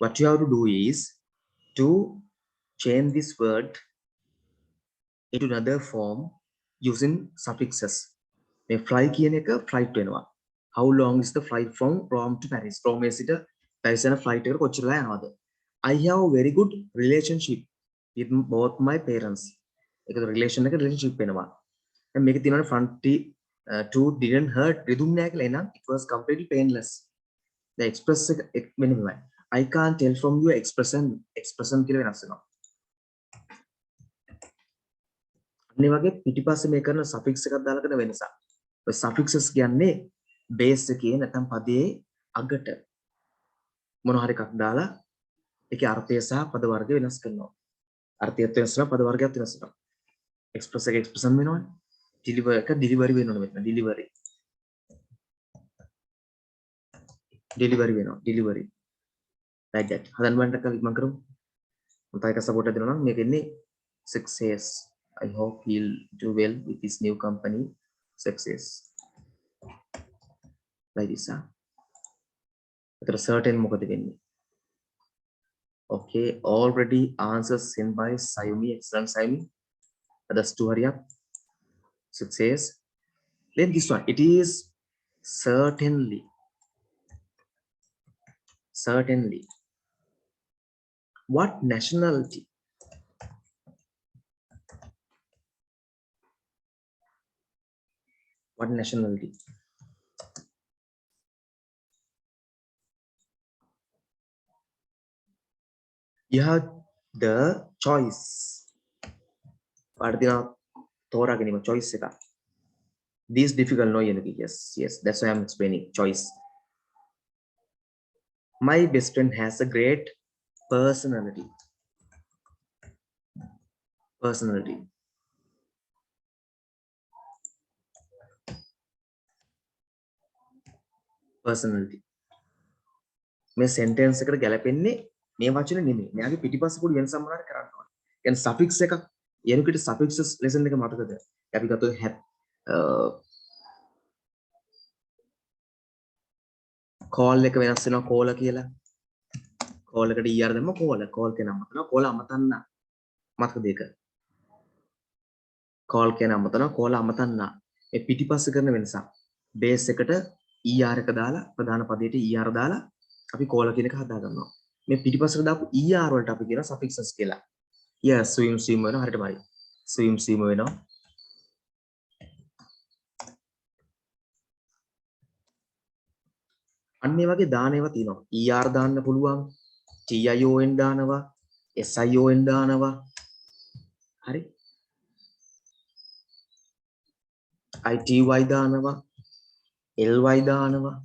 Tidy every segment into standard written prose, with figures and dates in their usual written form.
what you have to do is to change this word into another form using suffixes. මේ fly කියන එක flight වෙනවා. How long is the flight from Rome to Paris? Rome සිට Paris යන flight එක කොච්චරලා යනවද? I have a very good relationship with both my parents. ඒක relation එක relationship වෙනවා. දැන් මේකේ තියෙනවා front tooth didn't hurt රිදුන්නේ නැහැ කියලා එනනම් it was completely painless. The express එක මෙන්න මෙවයි. I can't tell from your expression කියලා වෙනස් වෙනවා. අනිත් වගේ පිටිපස්සේ මේ කරන suffix එකක් දාලා කරන වෙනසක්. ඔය suffixes කියන්නේ base එකේ නැත්නම් පදයේ අගට මොන හරි එකක් දාලා ඒකේ අර්ථය සහ පද වර්ගය වෙනස් කරනවා. අර්ථයත් වෙනස් වෙනවා, පද වර්ගයත් වෙනස් වෙනවා. express එක expression වෙනවනේ. deliver එක delivery වෙනවනේ මෙතන delivery. delivery වෙනවා delivery. like that. හදන්න බණ්ඩ කලින් මම කරමු. මම තායක support එක දෙනවා නම් මේක ඉන්නේ success. I hope he'll do well with his new company. Success. Like this. There are certain මොකද වෙන්නේ? Okay, already answers sent by Sayumi. Excellent, Sayumi. Others to hurry up. Success. Then this one. It is certainly. Certainly. What nationality? What nationality? You have the choice. Choice. This difficult no. Yes. That's why I'm explaining choice. My best friend has a great personality. Personality. Personality. මේ sentence එකට ගැලපෙන්නේ මේ වචන නෙමෙයි. මෙයාගේ පිටිපස්ස පොඩි වෙනසක් මොනවාද කරන්න ඕනේ. කියන්නේ suffix එකක් යනුකට suffixes lesson එක මතකද? අපි ගත්තොත් call එක වෙනස් වෙනවා call කියලා. call එකට er දැම්ම call කියන අමතනවා call අමතන්න. මතකද ඒක? call කියන අමතනවා call අමතන්න. මේ පිටිපස්ස කරන වෙනසක්. base එකට er එක දාලා ප්‍රධාන පදයට er දාලා අපි call කියන එක හදා ගන්නවා. මේ පිටිපස්සට දාපු er වලට අපි කියන suffixes කියලා. yes swim වෙනවා හරියටමයි. swim වෙනවා. අන්න ඒ වගේ දාන ඒවා තියෙනවා. er දාන්න පුළුවන්. tion දානවා. sion දානවා. හරි. ity දානවා. ly දානවා.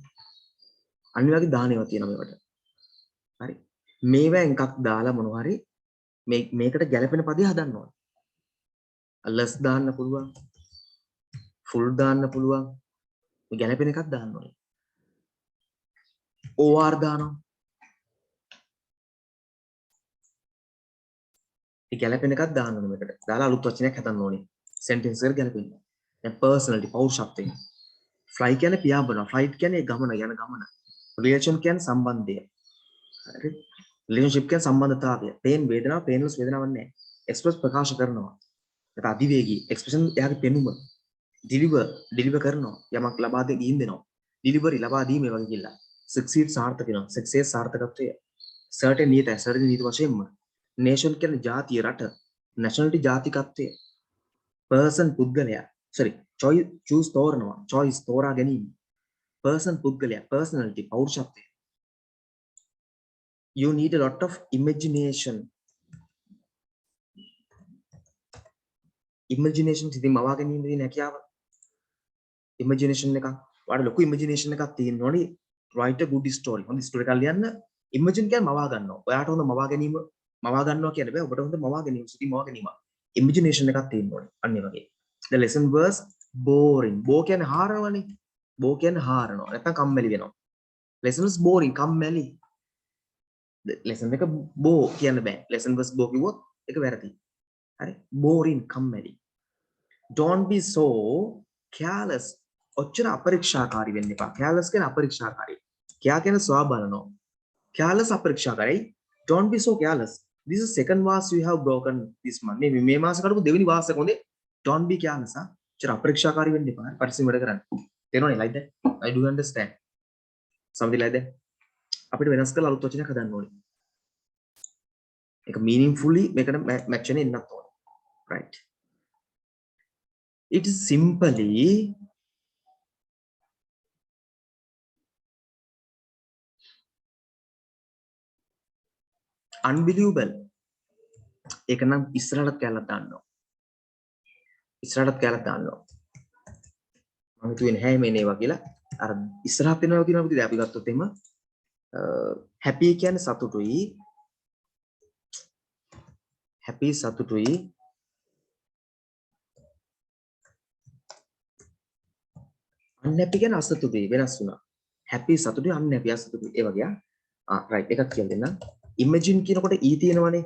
අන්න ඒ වගේ දාන ඒවා තියෙනවා මේවට. හරි. මේවෙන් එකක් දාලා මොනවා හරි මේකට ගැලපෙන පදේ හදන්න ඕන. less දාන්න පුළුවන්. full දාන්න පුළුවන්. මේ ගැලපෙන එකක් දාන්න ඕනේ. or දානවා. ඒ ගැලපෙන එකක් දාන්න ඕනේ මේකට. දාලා අලුත් වචනයක් හදන්න ඕනේ. sentence එකට ගැලපෙන්න. දැන් personality පෞරුෂත්වය. fly කියන්නේ පියාඹනවා. flight කියන්නේ ගමන යන ගමන. relation කියන්නේ සම්බන්ධය. හරි. relationship කියන්නේ සම්බන්ධතාවය. pain වේදනාව painless වේදනාවක් නැහැ. express ප්‍රකාශ කරනවා. ඒක අධිවේගී expression එයාගේ පෙනුම. deliver කරනවා. යමක් ලබා දෙමින් දෙනවා. delivery ලබා දීමේ වගේ කියලා. succeed සාර්ථක වෙනවා. success සාර්ථකත්වය. certain නීති වශයෙන්ම. nation කියන්නේ ජාතිය රට. nationality ජාතිකත්වය. person පුද්ගලයා. choose තෝරනවා. choice තෝරා ගැනීම. person පුද්ගලයා. personality පෞරුෂත්වය. You need a lot of imagination. Imagination ඉතින් මවා ගැනීම තියෙන හැකියාව. Imagination එක වඩා ලොකු imagination එකක් තියෙනවනේ. Write a good story. හොඳ ස්ටෝරි එකක් ලියන්න. Imagine කියන්නේ මවා ගන්නවා. ඔයාට හොඳ මවා ගන්නවා කියන්න බෑ. ඔබට හොඳ මවා ගැනීම. මවා ගැනීම. Imagination එකක් තියෙන්න ඕනේ. අන්න ඒ වගේ. The lesson was boring. Bo කියන්නේ හාරනවනේ. Bo කියන්නේ හාරනවා. නැත්නම් කම්මැලි වෙනවා. Lesson was boring. කම්මැලි. lesson එක බෝ කියන්න බෑ. lesson was බෝ කිව්වොත් ඒක වැරදි. හරි. boring කම්මැලි. don't be so careless. ඔච්චර අපරීක්ෂාකාරී වෙන්න එපා. careless කියන්නේ අපරීක්ෂාකාරී. කියා කියන සුවා බලනවා. careless අපේක්ෂාකාරයි. Don't be so careless. This is second vase you have broken this month. මේ මාස කරපු දෙවෙනි වාසක හොඳේ. Don't be careless. චර අපේක්ෂාකාරී වෙන්න එපා. පරිස්සම් වැඩ කරන්න. තේරෙනවනේ like that? I do understand. Something like that. අපිට වෙනස් කරලා අලුත් වචනයක් හදන්න ඕනේ. ඒක meaningfully මේකට match වෙන්න එන්නත් ඕනේ. Right. It is simply unbelievable. ඒක නම් ඉස්සරහට කැලලා දාන්නවා. ඉස්සරහට කැලලා දාන්නවා. මම හිතුවේ නැහැ මේ නේවා කියලා. අර ඉස්සරහට එනවා කියනවා විදිහට අපි ගත්තොත් එහෙම happy කියන්නේ සතුටුයි. happy සතුටුයි. unhappy කියන්නේ අසතුටුයි වෙනස් වුණා. happy සතුටුයි unhappy අසතුටුයි ඒ වගේ right එකක් කියලා දෙන්න. imagine කියනකොට e තියෙනවනේ.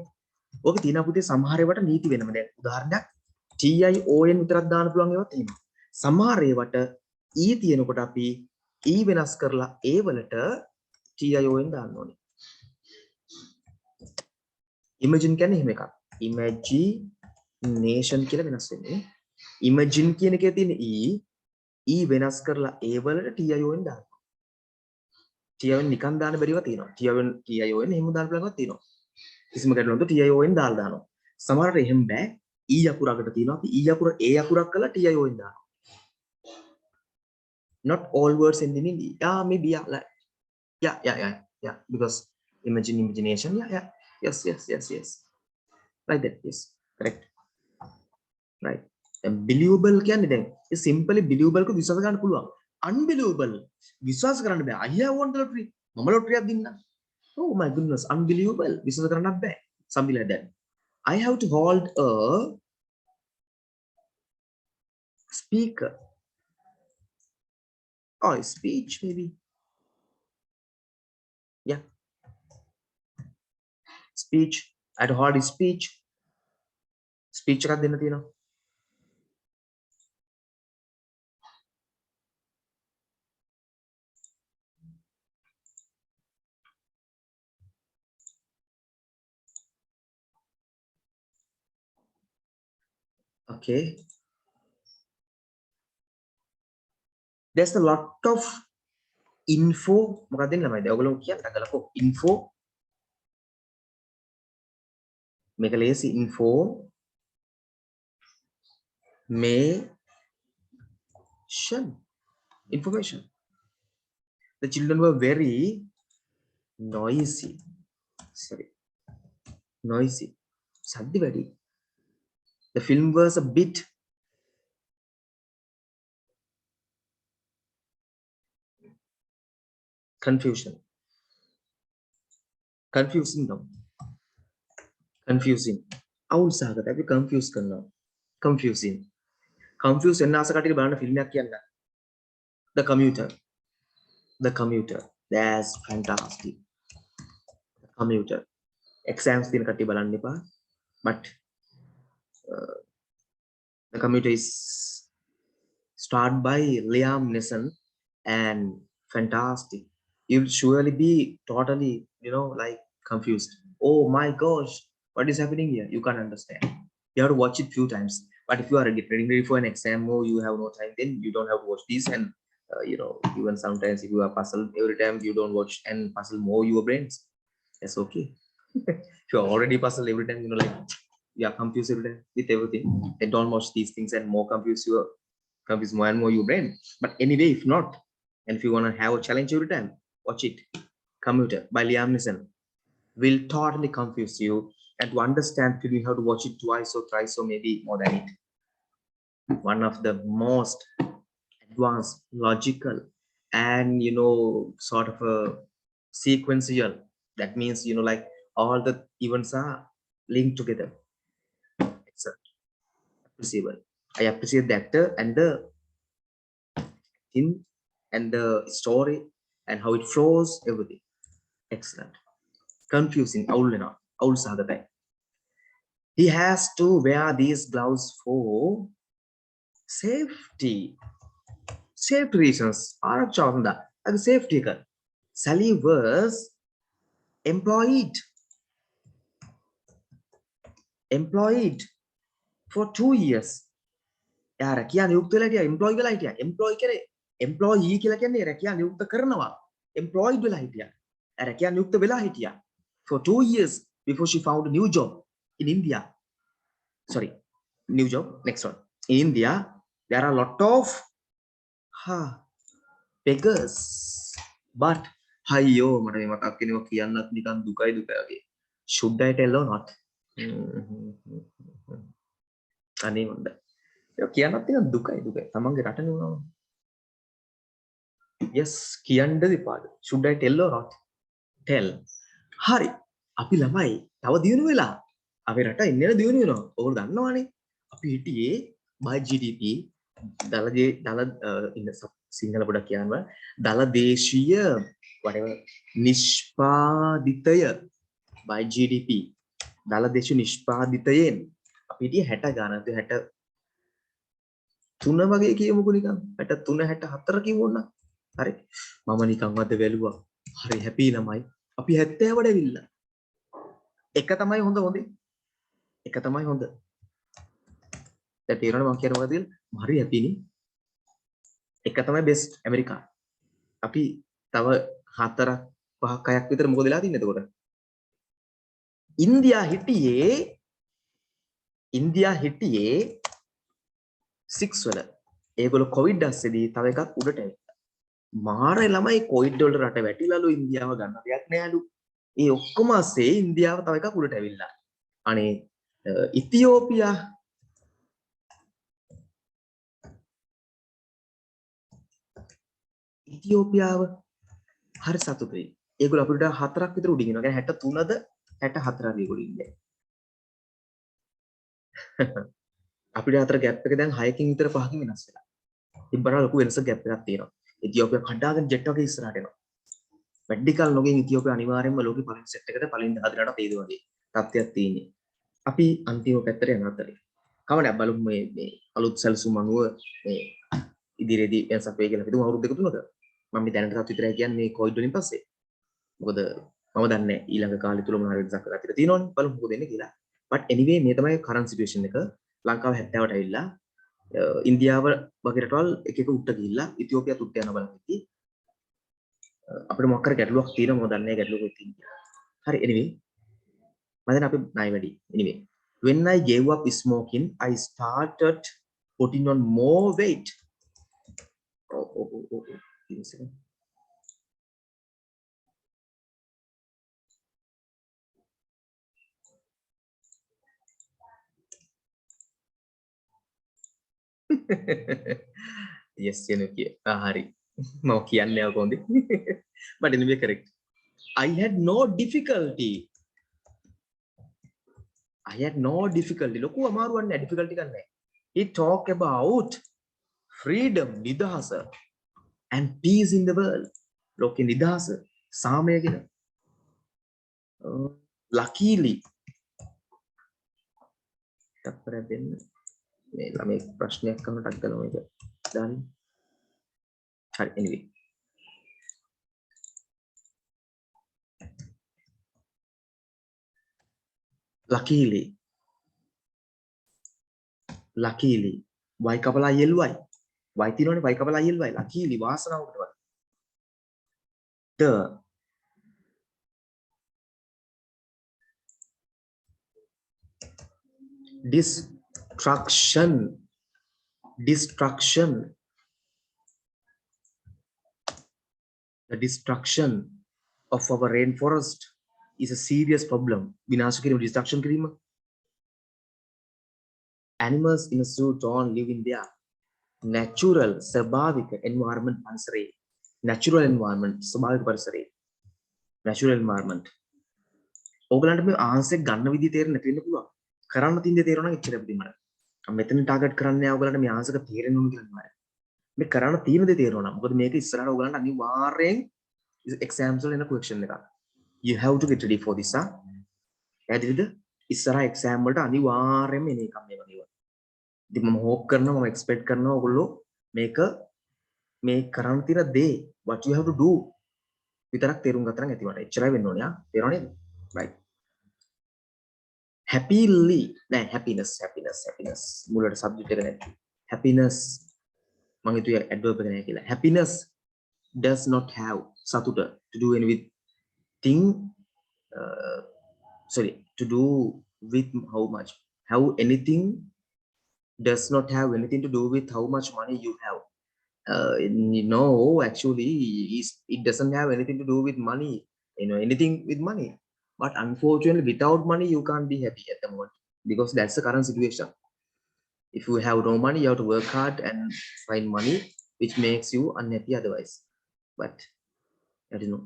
ඕක තියෙන පුතේ සමහර ඒවාට නීති වෙනම. දැන් උදාහරණයක් TION විතරක් දාන්න පුළුවන් ඒවා තියෙනවා. සමහර ඒවාට e තියෙනකොට අපි e වෙනස් කරලා a වලට TION දාන්න ඕනේ. imagine කියන්නේ එහෙම එකක්. imagination කියලා වෙනස් වෙන්නේ. imagine කියන එකේ තියෙන e වෙනස් කරලා a වලට TION දාන්න. TION නිකන් දාන්න බැරිව තියෙනවා. TION එහෙම දාන්න පුළුවන්කමක් තියෙනවා. කිසිම ගැටලුවක් නැතුව TION දාලා දානවා. සමහරට එහෙම බෑ. e අකුරකට තියෙනවා. අපි e අකුර a අකුරක් කරලා TION දානවා. Not all words ending in e. Maybe yeah. Because imagination. Yeah. Yes. Like that. Yes. Correct. Right. And believable කියන්නේ දැන් ඒ simply believable को විශ්වාස කරන්න පුළුවන්. Unbelievable විශ්වාස කරන්න බෑ. I have won the lottery. මම ලොටරියක් දින්නා. Oh my goodness, unbelievable. විශ්වාස කරන්නත් බෑ. Something like that. I have to hold a speaker. Or a speech maybe. Yeah. Speech. I had to hold a speech. Speech එකක් දෙන්න තියෙනවා. Okay. There's a lot of info. මොකක්ද දෙන්න ළමයිද? ඔයගොල්ලෝ කියන්න අගලකෝ info. මේක ලේසි info. Information. The children were very noisy. Saddi වැඩි. The film was a bit confusing. අවුල් සහගත අපි confuse කරනවා. Confusing. Confuse වෙන ආස කටියට බලන්න ෆිල්ම් එකක් කියන්න. The Commuter. That's fantastic. The Commuter. Exams තියෙන කටිය බලන්න එපා. But The Commuter is starred by Liam Neeson and fantastic. You'll surely be totally, like confused. Oh my gosh, what is happening here? You can't understand. You have to watch it few times. But if you are getting ready for an exam or you have no time, then you don't have to watch this. And even sometimes if you are puzzled every time, you don't watch and puzzle more your brains. That's okay. If you are already puzzled every time, like you are confused every time with everything, then don't watch these things and more confuse more and more your brain. But anyway, if not, and if you want to have a challenge every time, watch it. Commuter by Liam Neeson will totally confuse you, and to understand you have to watch it twice or thrice or maybe more than it. One of the most advanced, logical, and sort of a sequential. That means like all the events are linked together. It's appreciable. I appreciate the actor and the him and the story and how it flows, everything. Excellent. Confusing. Awul sahagatai. He has to wear these gloves for safety reasons. Safety. Sally was employed for 2 years. එයා රැකියා නියුක්ත වෙලා හිටියා employee වෙලා හිටියා. employee කියන්නේ employee කියලා කියන්නේ රැකියා නියුක්ත කරනවා. employed වෙලා හිටියා. එයා රැකියා නියුක්ත වෙලා හිටියා for 2 years before she found a new job in India. Sorry, new job. Next one. In India, there are a lot of beggars. But අයියෝ මට මේ මතක් වෙනවා කියන්නත් නිකන් දුකයි වගේ. Should I tell or not? අනේ මොන්ද. ඒක කියන්නත් නිකන් දුකයි. තමන්ගේ රටනේ වුණා. Yes, කියන්නද විපාද. Should I tell or not? Tell. හරි. අපි ළමයි තව දියුණු වෙලා. අපේ රට ඉන්නේ දියුණු වෙනවා. ඕගොල්ලෝ දන්නවනේ. අපි හිටියේ by GDP දල ඉන්න සිංහල පොඩක් කියනවා. දල දේශීය whatever නිෂ්පාදිතය by GDP දල දේශීය නිෂ්පාදිතයෙන් අපි හිටියේ 60 ගානක් 63 වගේ කියමුකෝ නිකන් 63 64 කිව්වොත් හරි මම නිකන් අද වැළුවා හරි හැපි ළමයි අපි 70 වට ඇවිල්ලා එක තමයි හොඳේ එක තමයි හොඳ දැන් තේරෙනවද මම කියන්නේ මොකද කියලා හරි හැපිනේ එක තමයි බෙස්ට් ඇමරිකා අපි තව 4ක් 5ක් 6ක් විතර මොකද වෙලා තින්නේ එතකොට ඉන්දියා හිටියේ 6 වල ඒගොල්ලෝ කොවිඩ් ඇස්සේදී තව එකක් උඩට ඇවිල්ලා මාර ළමයි කොවිඩ් වල රට වැටිලාලු ඉන්දියාව ගන්න දෙයක් නෑලු ඒ ඔක්කොම ඇස්සේ ඉන්දියාව තව එකක් උඩට ඇවිල්ලා අනේ ඉතියෝපියාව හරි සතුටුයි. ඒගොල්ලෝ අපිට 4ක් විතර උඩින් ඉනවා. يعني 63ද 64ද ඒගොල්ලෝ ඉන්නේ. අපිට අතර ગેප් එක දැන් 6කින් විතර 5කින් වෙනස් වෙලා. ඉතින් බලන්න ලොකු වෙනසක් ગેප් එකක් තියෙනවා. ඉතියෝපියා කඩාගෙන ජෙට් එකේ ඉස්සරහට එනවා. මෙඩිකල් නොගෙන් ඉතියෝපියා අනිවාර්යයෙන්ම ලෝකේ පළවෙනි සෙට් එකට පළවෙනි 14ට තේද වගේ තත්ත්වයක් තියෙන්නේ. අපි අන්තිම පැත්තට යන අතරේ. කවදාවත් බලමු මේ අලුත් සැලසුම් අනුව මේ ඉදිරියේදී වෙනසක් වෙයි කියලා හිතමු අවුරුදු දෙක තුනක. මම දැනටත් විතරයි කියන්නේ කොවිඩ් වලින් පස්සේ. මොකද මම දන්නේ ඊළඟ කාලය තුල මොන හරි වෙනසක් වෙලා තියෙන තියෙනවනේ බලමු මොකද වෙන්නේ කියලා. but anyway මේ තමයි current situation එක. ලංකාව 70ට ඇවිල්ලා ඉන්දියාව වගේ රටවල් එක එක උඩට ගිහිල්ලා ඉතියෝපියාත් උඩට යනවා බලන්න ඉතින් අපිට මොකක් හරි ගැටලුවක් තියෙනවා මම දන්නේ ගැටලුවක් තියෙනවා. හරි anyway මම දැන් අපි ණය වැඩි. anyway when I gave up smoking I started putting on more weight. Oh. yes Yenuki hari mau kiyanne kondi but anyway correct I had no difficulty loku amaru wanne difficulty kanne he talk about freedom nidahasa and peace in the world loke nidahasa samaya gena luckily tappara denna මේ ළමයි ප්‍රශ්නයක් කරන ටක් ගන්නවා මේක දාන්න. හරි anyway. luckily y කපලා ly y තියෙනවනේ y කපලා ly luckily වාසනාවකට වගේ. the destruction of our rainforest is a serious problem. විනාශ කිරීම destruction කිරීම. Animals in a zoo don't live in their natural ස්වභාවික environment පරිසරයේ. natural environment ස්වභාවික පරිසරයේ. natural environment. ඕගලන්ට මේ ආන්සර් ගන්න විදිය තේරෙන්නේ නැති වෙන්න පුළුවන්. කරන්න තියෙන දේ තේරෙනවා නම් එච්චර අපිට මට. මම මෙතන ටාගට් කරන්නේ ඔයගලන්ට මේ ආන්සර් එක තේරෙන්න ඕන කියලා නෑ. මේ කරන්න තියෙන දේ තේරෙනවා නම් මොකද මේක ඉස්සරහට ඔයගලන්ට අනිවාර්යෙන් exams වල එන question එකක්. You have to get ready for this. ඇදිරිද? ඉස්සරහ exam වලට අනිවාර්යෙන්ම එන එකක් මේ වගේ. ඉතින් මම hope කරනවා මම expect කරනවා ඔයගොල්ලෝ මේක මේ කරන්න තියෙන දේ what you have to do විතරක් තේරුම් ගත්තා නම් ඇති වට. එච්චරයි වෙන්න ඕනේ. තේරෙනව නේද? right. happily නෑ happiness මුලට subject එක නැති. happiness මම හිතුවේ adverb එක නෑ කියලා. happiness does not have සතුට to do anything to do with how much have anything does not have anything to do with how much money you have. No, actually it doesn't have anything to do with money, anything with money. But unfortunately without money you can't be happy at the moment, because that's the current situation. If you have no money, you have to work hard and find money, which makes you unhappy otherwise. But I don't know.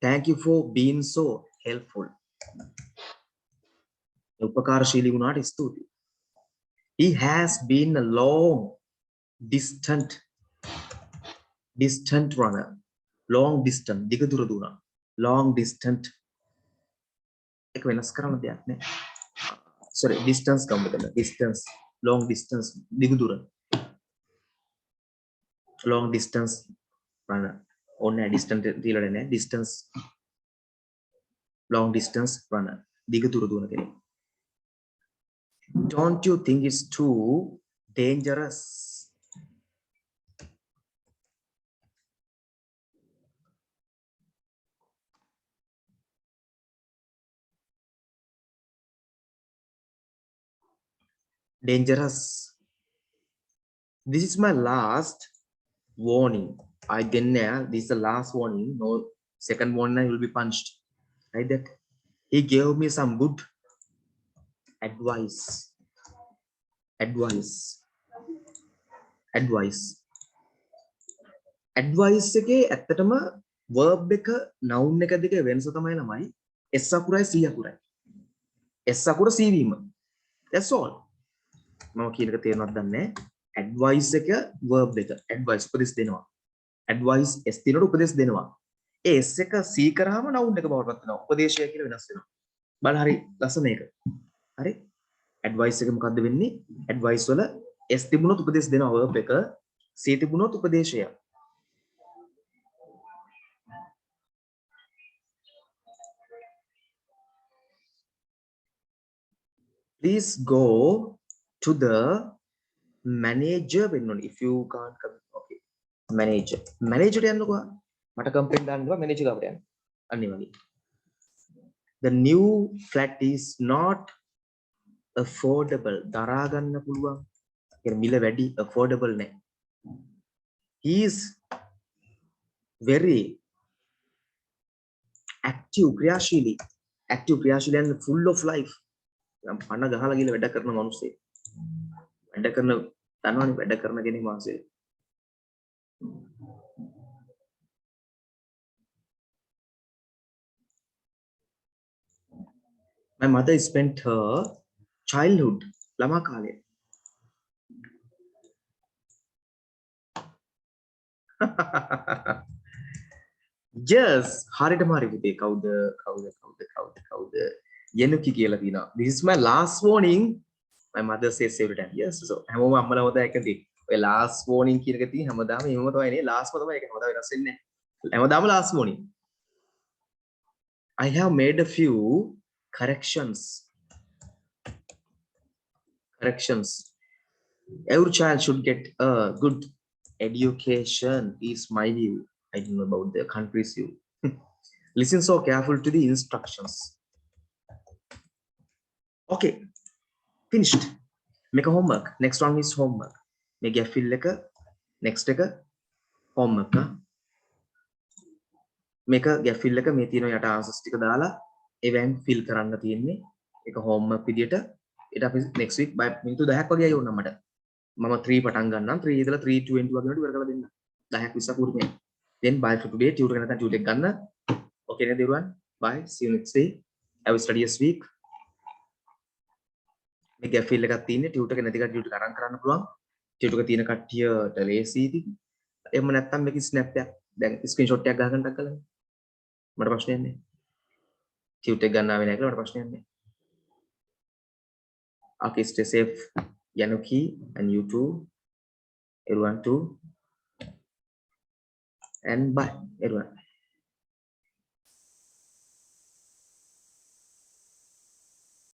Thank you for being so helpful. උපකාරශීලී වුණාට ස්තුතියි. He has been a long distant runner. Long distance දිග දුර දුනා. Long distant එක වෙනස් කරන්න දෙයක් නෑ. Sorry, distance ගමු මෙතන. Distance, long distance දිග දුර. Long distance runner. ඕනේ distance තියලා නෑ. Distance, long distance runner. දිග දුර දුවන කෙනෙක්. Don't you think it's too dangerous? Dangerous. This is my last warning. This is the last warning. No second warning, I will be punched. Like that. He gave me some good advice. Advice එකේ ඇත්තටම verb එක noun එක දෙක වෙනස තමයි ළමයි s අකුරයි c අකුරයි. s අකුර c වීම. That's all. මම කියන එක තේරෙනවද දන්නේ නැහැ. advice එක verb එක advice උපදෙස් දෙනවා. advice s දිනට උපදෙස් දෙනවා. ඒ s එක c කරාම noun එක බවට පත් වෙනවා. උපදේශය කියලා වෙනස් වෙනවා. බලන්න හරි ලස්සන එක. හරි? advice එක මොකද්ද වෙන්නේ? advice වල s තිබුණොත් උපදෙස් දෙනවා verb එක, c තිබුණොත් උපදේශය. Please go to the manager if you can't come. Okay, manager යන්නකෝ. මට කම්ප්ලේන්ට් දාන්න බෑ manager ගාවට යන්න. අන්න ඒ වගේ. The new flat is not affordable. දරා ගන්න පුළුවන්. ඒ මිල වැඩි, affordable නෑ. He is very active, ක්‍රියාශීලී and full of life. පණ ගහලා ගිහලා වැඩ කරන මිනිස්සේ. වැඩ කරන දන්නවනේ වැඩ කරන කෙනෙක් මාසේ. My mother spent her childhood ළමා කාලය. Yes, හරියටම හරි පුතේ. කවුද? යනුකි කියලා තියෙනවා. This is my last warning. My mother says every time. Yes, so හැමෝම අම්මලා මතය එකදී. ඔය last warning කියන එක තියෙන හැමදාම එහෙම තමයි නේ. last තමයි ඒක හැමදාම වෙනස් වෙන්නේ නැහැ. හැමදාම last warning. I have made a few corrections. Every child should get a good education is my view. I don't know about the country's view. Listen so careful to the instructions. Okay, finished. Make a homework. Next one is homework. Make a fill like a next එක homework. Make a get fill like a මේ තියෙන යට answers ටික දාලා event fill කරන්න තියෙන්නේ. ඒක homework විදියට. ඊට අපි next week by මිනිත්තු 10ක් වගේ අය වුණා මට. මම 3 පටන් ගන්නම්. 3 ඉඳලා 3:20 වගේ වෙනකොට ඉවර කරලා දෙන්න. 10ක් 20ක් උරුමයි. Then bye for today. Tutor එක නැත්නම් tutor එක ගන්න. Okay නේද everyone? Bye. See you next week. Have a studious week. මේ gap fill එකක් තියෙන්නේ tutor එක නැති කට්ටියට tutor අරන් කරන්න පුළුවන්. tutor එක තියෙන කට්ටියට ලේසියි. එහෙම නැත්නම් මේක snap එකක් දැන් screenshot එකක් ගහගන්නත් කළා. මට ප්‍රශ්නයක් නැහැ. tutor එක ගන්න ආවේ නැහැ කියලා මට ප්‍රශ්නයක් නැහැ. Okay, stay safe. Yanuki and you too. Everyone too. And bye everyone.